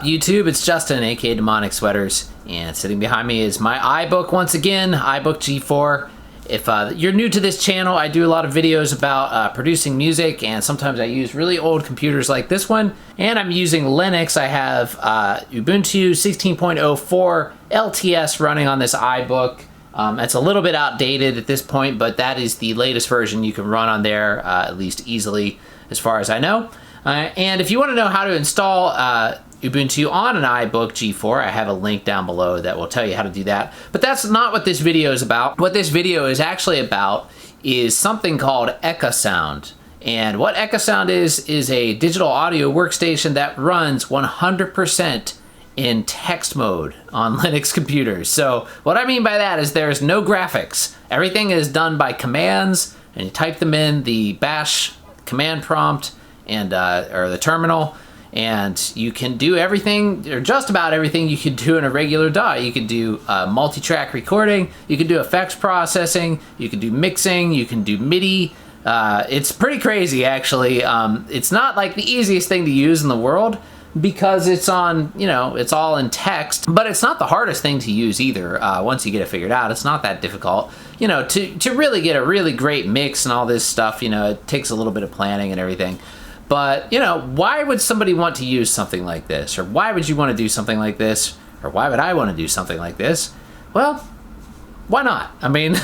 YouTube? It's Justin, aka Demonic Sweaters, and sitting behind me is my iBook once again, iBook G4. If you're new to this channel, I do a lot of videos about producing music, and sometimes I use really old computers like this one, and I'm using Linux. I have Ubuntu 16.04 LTS running on this iBook. It's a little bit outdated at this point, but that is the latest version you can run on there, at least easily, as far as I know. And if you want to know how to install Ubuntu on an iBook G4, I have a link down below that will tell you how to do that. But that's not what this video is about. What this video is actually about is something called Ecasound. And what Ecasound is a digital audio workstation that runs 100% in text mode on Linux computers. So what I mean by that is there's no graphics. Everything is done by commands, and you type them in the bash command prompt and or the terminal, and you can do everything, or just about everything you could do in a regular DAW. You can do multi-track recording, you can do effects processing, you can do mixing, you can do MIDI. It's pretty crazy, actually. It's not like the easiest thing to use in the world because it's on, you know, it's all in text, but it's not the hardest thing to use either. Once you get it figured out, it's not that difficult. You know, to really get a really great mix and all this stuff, you know, it takes a little bit of planning and everything. But, you know, why would somebody want to use something like this? Or why would you want to do something like this? Or why would I want to do something like this? Well, why not? I mean,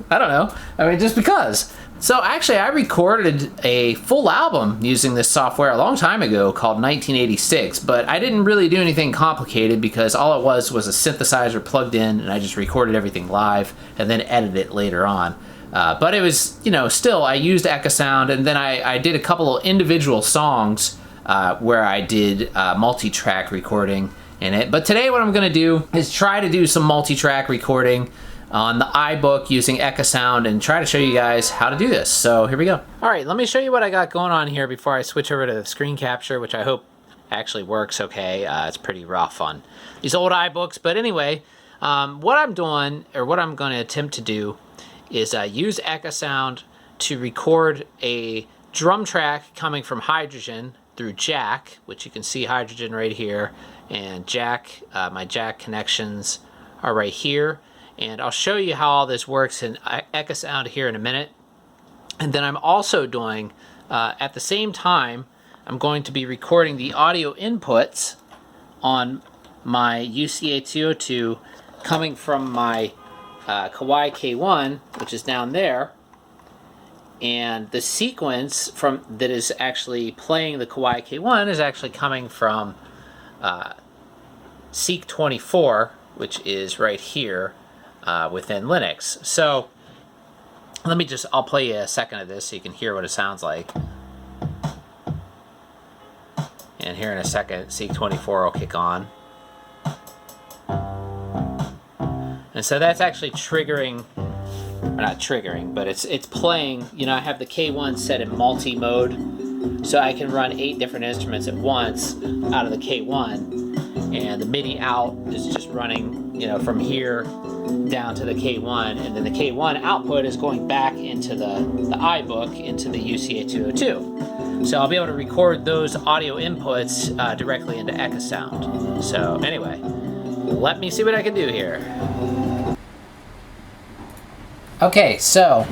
I don't know. I mean, just because. So actually, I recorded a full album using this software a long time ago called 1986, but I didn't really do anything complicated because all it was a synthesizer plugged in, and I just recorded everything live and then edited it later on. But it was, you know, still, I used Ecasound, and then I did a couple of individual songs where I did multi-track recording in it. But today what I'm going to do is try to do some multi-track recording on the iBook using Ecasound and try to show you guys how to do this. So here we go. All right, let me show you what I got going on here before I switch over to the screen capture, which I hope actually works okay. It's pretty rough on these old iBooks. But anyway, what I'm doing, or what I'm going to attempt to do, is use Ecasound to record a drum track coming from Hydrogen through jack, which you can see Hydrogen right here, and jack, my jack connections are right here. And I'll show you how all this works in Ecasound here in a minute. And then I'm also doing, at the same time, I'm going to be recording the audio inputs on my UCA202 coming from my Kawai K1, which is down there, and the sequence from that is actually playing the Kawai K1 is actually coming from Seq24, which is right here within Linux. So I'll play you a second of this so you can hear what it sounds like. And here in a second, Seq24 will kick on. And so that's actually triggering, or not triggering, but it's playing. You know, I have the K1 set in multi-mode, so I can run 8 different instruments at once out of the K1. And the MIDI out is just running, you know, from here down to the K1, and then the K1 output is going back into the iBook, into the UCA202. So I'll be able to record those audio inputs directly into Ecasound. So anyway, let me see what I can do here. Okay, so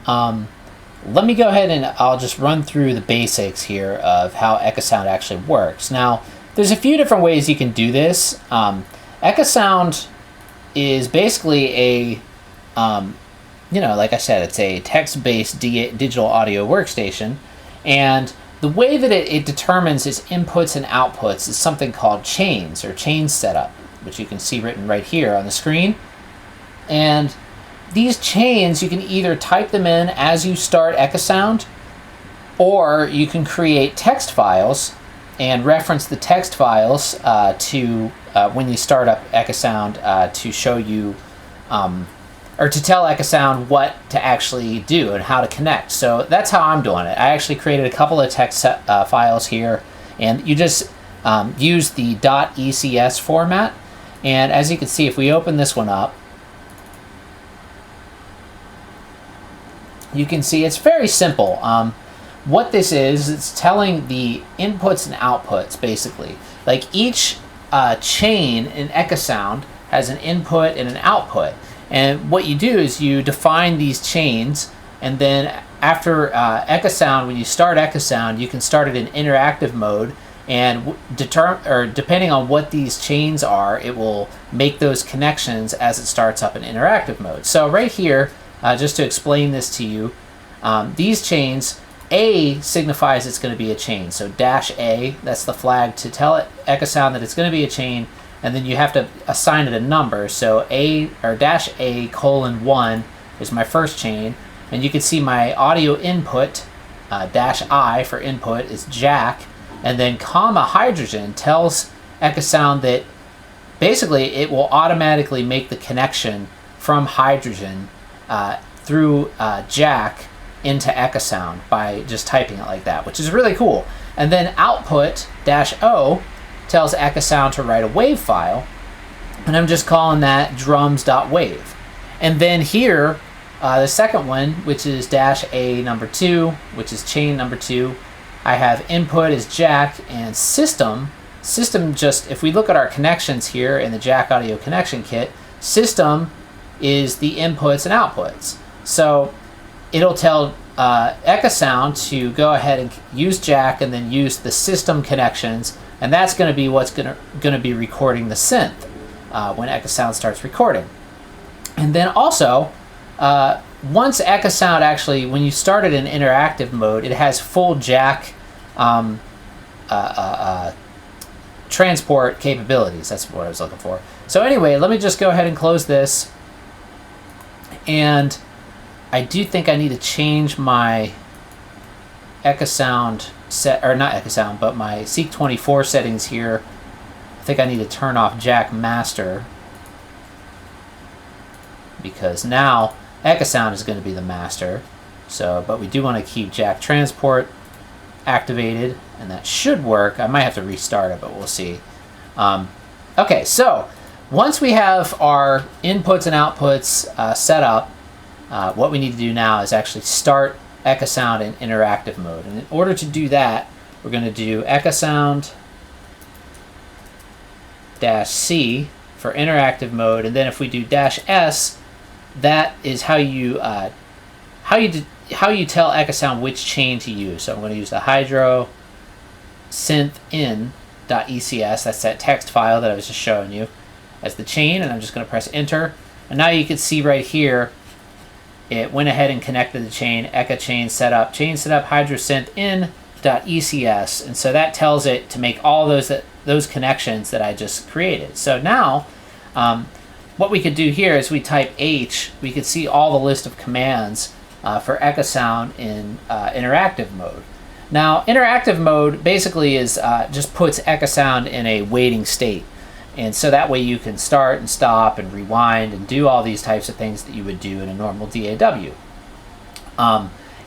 let me go ahead and I'll just run through the basics here of how Ecasound actually works. Now, there's a few different ways you can do this. Ecasound is basically a, you know, like I said, it's a text-based digital audio workstation, and the way that it determines its inputs and outputs is something called chains, or chain setup, which you can see written right here on the screen. And these chains, you can either type them in as you start Ecasound, or you can create text files and reference the text files to when you start up Ecasound to show you, or to tell Ecasound what to actually do and how to connect. So that's how I'm doing it. I actually created a couple of text files here, and you just use the .ecs format. And as you can see, if we open this one up, you can see it's very simple. What this is, it's telling the inputs and outputs, basically. Like each chain in Ecasound has an input and an output. And what you do is you define these chains, and then after Ecasound, when you start Ecasound, you can start it in interactive mode, and depending on what these chains are, it will make those connections as it starts up in interactive mode. So right here, just to explain this to you, these chains, A signifies it's going to be a chain. So -A, that's the flag to tell Ecasound that it's going to be a chain, and then you have to assign it a number. So A or -A:1 is my first chain, and you can see my audio input, -I for input, is jack, and then hydrogen tells Ecasound that basically it will automatically make the connection from hydrogen through jack into Ecasound by just typing it like that, which is really cool. And then output -O tells Ecasound to write a wave file, and I'm just calling that drums.wave. And then here, the second one, which is -A number 2, which is chain number 2, I have input is jack, and system just, if we look at our connections here in the jack audio connection kit, system is the inputs and outputs. So it'll tell Ecasound to go ahead and use jack and then use the system connections, and that's going to be what's going to be recording the synth when Ecasound starts recording. And then also, once Ecasound actually, when you start it in interactive mode, it has full jack transport capabilities. That's what I was looking for. So anyway, let me just go ahead and close this. And I do think I need to change my Ecasound set, or not Ecasound, but my Seq24 settings here. I think I need to turn off jack master, because now Ecasound is going to be the master. So, but we do want to keep jack transport activated, and that should work. I might have to restart it, but we'll see. Okay, so once we have our inputs and outputs set up, what we need to do now is actually start Ecasound in interactive mode. And in order to do that, we're going to do Ecasound -C for interactive mode, and then if we do -S, that is how you tell Ecasound which chain to use. So I'm going to use the hydro synth in.ecs, that's that text file that I was just showing you, as the chain, and I'm just going to press enter. And now you can see right here, it went ahead and connected the chain, Eca chain setup hydro synth in.ecs, and so that tells it to make all those connections that I just created. So now, what we could do here is we type H, we could see all the list of commands for Ecasound in interactive mode. Now, interactive mode basically is just puts Ecasound in a waiting state. And so that way you can start and stop and rewind and do all these types of things that you would do in a normal DAW.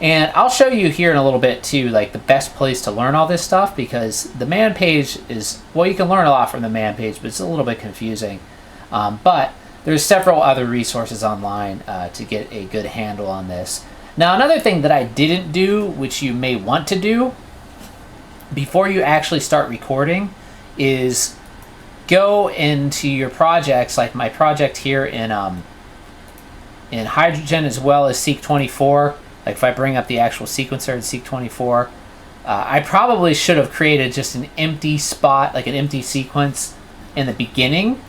And I'll show you here in a little bit too, like the best place to learn all this stuff, because the man page is, well, you can learn a lot from the man page, but it's a little bit confusing. But there's several other resources online to get a good handle on this. Now, another thing that I didn't do, which you may want to do before you actually start recording, is go into your projects, like my project here in Hydrogen as well as Seq24. Like if I bring up the actual sequencer in Seq24, I probably should have created just an empty spot, like an empty sequence in the beginning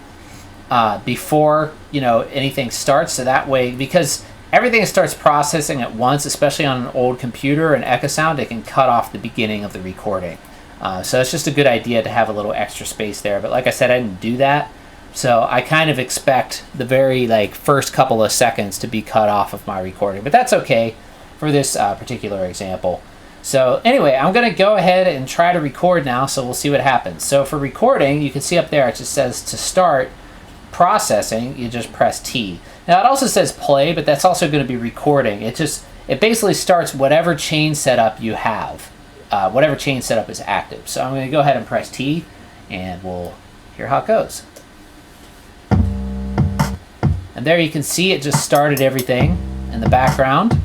before anything starts. So that way, because everything starts processing at once, especially on an old computer and Ecasound, it can cut off the beginning of the recording. So it's just a good idea to have a little extra space there. But like I said, I didn't do that. So I kind of expect the very first couple of seconds to be cut off of my recording. But that's okay for this particular example. So anyway, I'm going to go ahead and try to record now, so we'll see what happens. So for recording, you can see up there it just says to start processing, you just press T. Now it also says play, but that's also going to be recording. It basically starts whatever chain setup you have. Whatever chain setup is active. So I'm going to go ahead and press T, and we'll hear how it goes. And there you can see it just started everything in the background.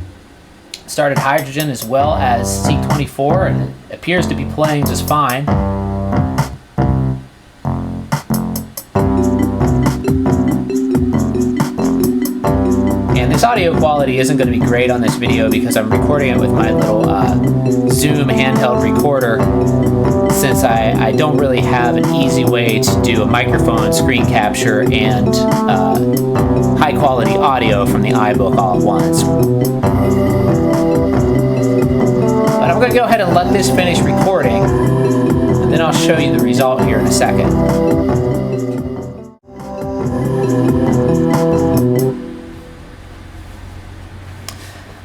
Started Hydrogen as well as Seq24, and it appears to be playing just fine. this audio quality isn't going to be great on this video because I'm recording it with my little Zoom handheld recorder, since I don't really have an easy way to do a microphone, screen capture, and high quality audio from the iBook all at once. But I'm going to go ahead and let this finish recording, and then I'll show you the result here in a second.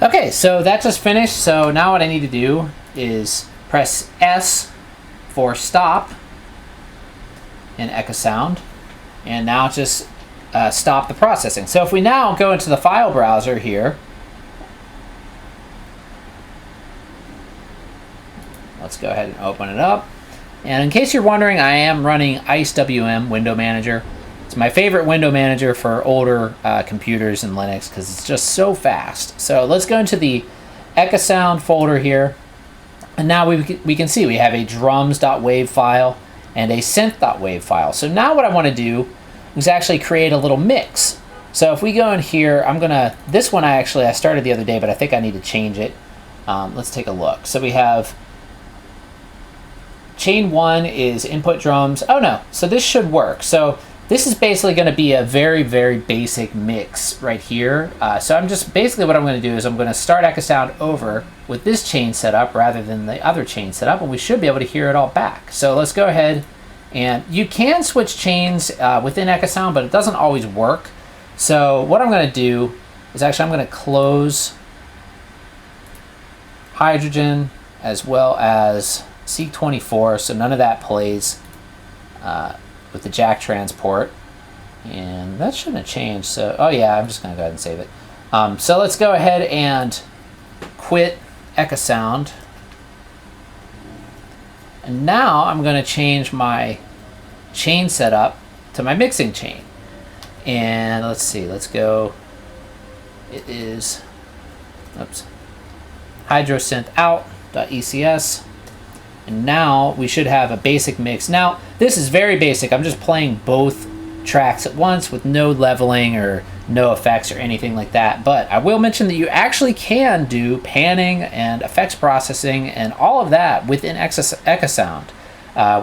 Okay, so that just finished. So now what I need to do is press S for stop in Ecasound, and now just stop the processing. So if we now go into the file browser here, let's go ahead and open it up. And in case you're wondering, I am running IceWM Window Manager. It's my favorite window manager for older computers and Linux because it's just so fast. So let's go into the Ecasound folder here. And now we can see we have a drums.wav file and a synth.wav file. So now what I want to do is actually create a little mix. So if we go in here, this one I started the other day, but I think I need to change it. Let's take a look. So we have chain 1 is input drums. Oh no, so this should work. So this is basically going to be a very, very basic mix right here. So what I'm going to do is I'm going to start Ecasound over with this chain setup rather than the other chain setup, and we should be able to hear it all back. So let's go ahead, and you can switch chains within Ecasound, but it doesn't always work. So what I'm going to do is I'm going to close Hydrogen as well as Seq24, so none of that plays with the jack transport, and that shouldn't have changed. So, oh yeah, I'm just gonna go ahead and save it. So let's go ahead and quit Ecasound, and now I'm gonna change my chain setup to my mixing chain. And let's see, let's go. It is, oops, hydrosynth out.ecs. And now we should have a basic mix. Now, this is very basic. I'm just playing both tracks at once with no leveling or no effects or anything like that. But I will mention that you actually can do panning and effects processing and all of that within Ecasound,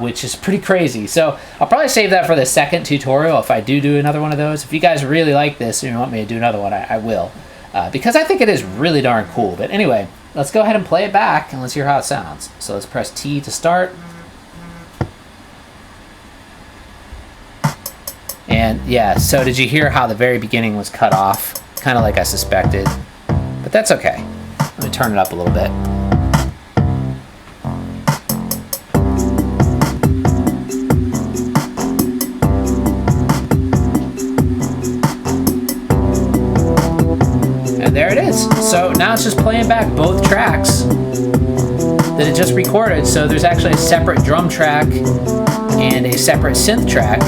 which is pretty crazy. So I'll probably save that for the second tutorial if I do another one of those. If you guys really like this and you want me to do another one, I will. Because I think it is really darn cool. But anyway, let's go ahead and play it back and let's hear how it sounds. So let's press T to start. And yeah, so did you hear how the very beginning was cut off? Kind of like I suspected, but that's okay. Let me turn it up a little bit. And there it is. So now it's just playing back both tracks that it just recorded. So there's actually a separate drum track and a separate synth track.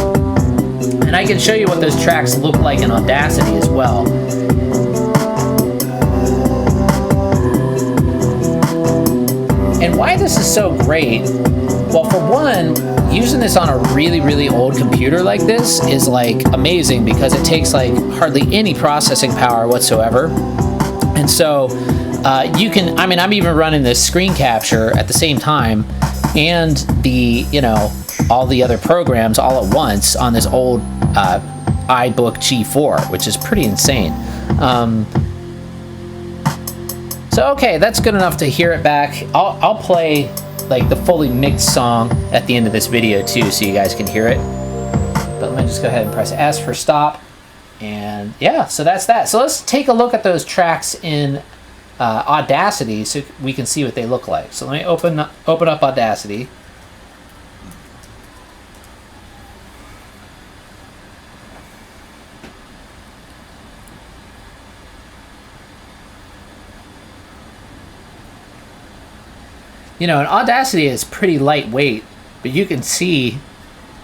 And I can show you what those tracks look like in Audacity as well. And why this is so great, well, for one, using this on a really, really old computer like this is like amazing because it takes like hardly any processing power whatsoever. And so you can, I mean, I'm even running this screen capture at the same time and the, all the other programs all at once on this old iBook G4, which is pretty insane. So okay, that's good enough to hear it back. I'll play like the fully mixed song at the end of this video too, so you guys can hear it. But let me just go ahead and press S for stop. And yeah, so that's that. So let's take a look at those tracks in Audacity so we can see what they look like. So let me open up Audacity. And Audacity is pretty lightweight, but you can see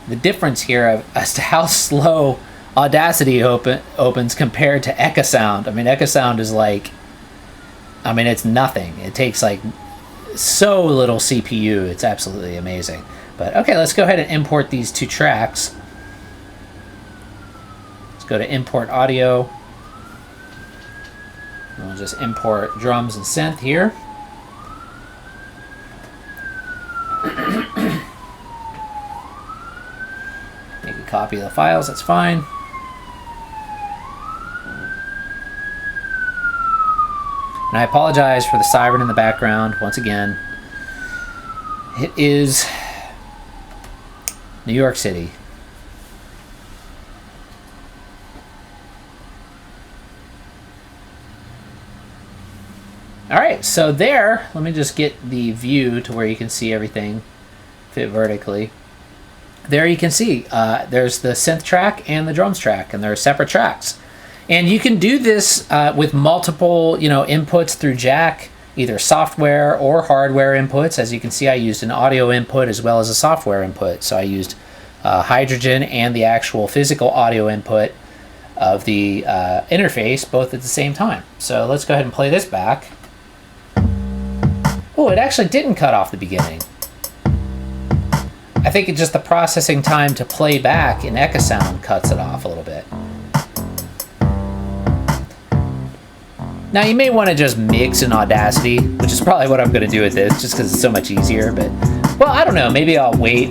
the difference here as to how slow Audacity opens compared to Ecasound. I mean, Ecasound is like, it's nothing. It takes like so little CPU. It's absolutely amazing. But okay, let's go ahead and import these two tracks. Let's go to import audio. And we'll just import drums and synth here. Make a copy of the files, that's fine. And I apologize for the siren in the background once again. It is New York City. All right, so there, let me just get the view to where you can see everything fit vertically. There you can see there's the synth track and the drums track, and they're separate tracks. And you can do this with multiple, inputs through jack, either software or hardware inputs. As you can see, I used an audio input as well as a software input. So I used hydrogen and the actual physical audio input of the interface both at the same time. So let's go ahead and play this back. Oh, it actually didn't cut off the beginning. I think it's just the processing time to play back in Ecasound cuts it off a little bit. Now you may want to just mix in Audacity, which is probably what I'm going to do with this, just because it's so much easier. But, well, I don't know. Maybe I'll wait.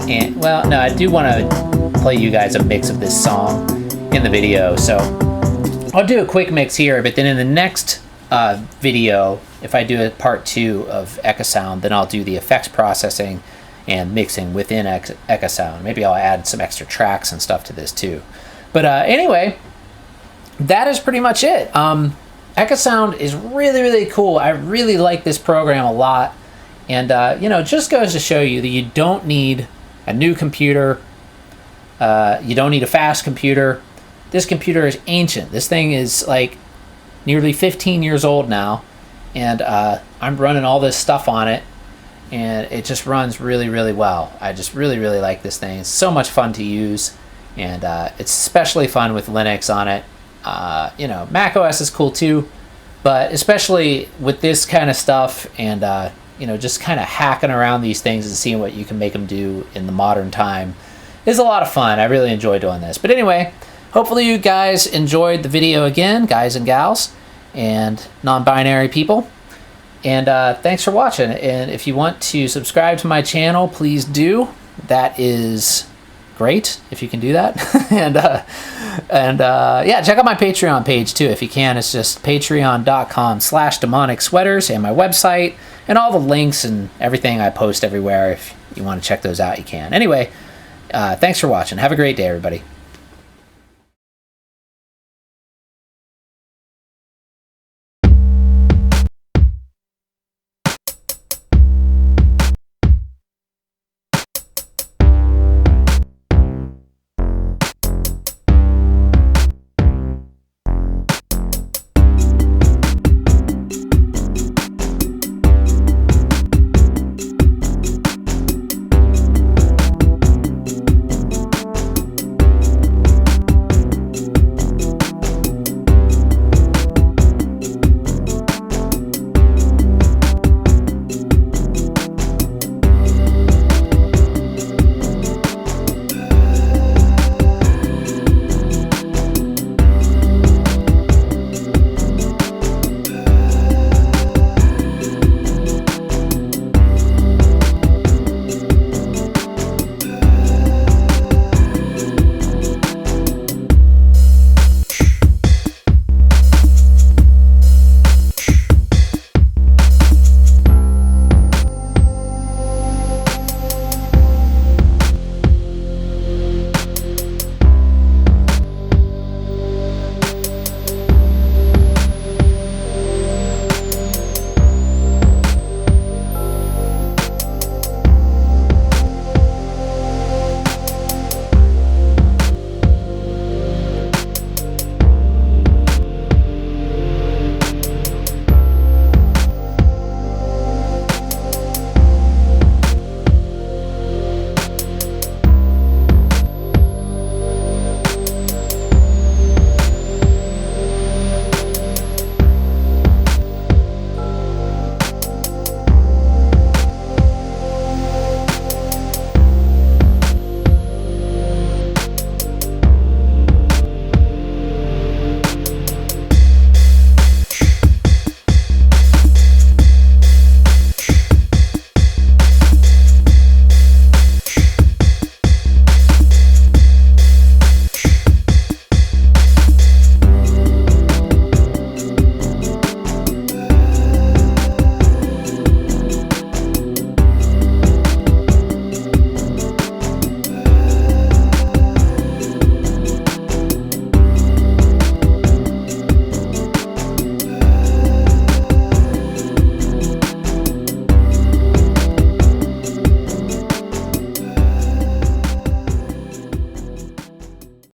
And, well, no, I do want to play you guys a mix of this song in the video. So I'll do a quick mix here, but then in the next video, if I do a part 2 of Ecasound, then I'll do the effects processing and mixing within Ecasound. Maybe I'll add some extra tracks and stuff to this too. But anyway, that is pretty much it. Ecasound is really, really cool. I really like this program a lot. And, it just goes to show you that you don't need a new computer. You don't need a fast computer. This computer is ancient. This thing is like nearly 15 years old now. And I'm running all this stuff on it. And it just runs really, really well. I just really, really like this thing. It's so much fun to use. And it's especially fun with Linux on it. Mac OS is cool too, but especially with this kind of stuff and, just kind of hacking around these things and seeing what you can make them do in the modern time is a lot of fun. I really enjoy doing this. But anyway, hopefully you guys enjoyed the video again, guys and gals, and non-binary people. And thanks for watching. And if you want to subscribe to my channel, please do. That is great if you can do that. Yeah, check out my Patreon page too if you can. It's just patreon.com/demonicsweaters, and my website and all the links and everything I post everywhere. If you want to check those out, you can. Anyway, thanks for watching. Have a great day, everybody.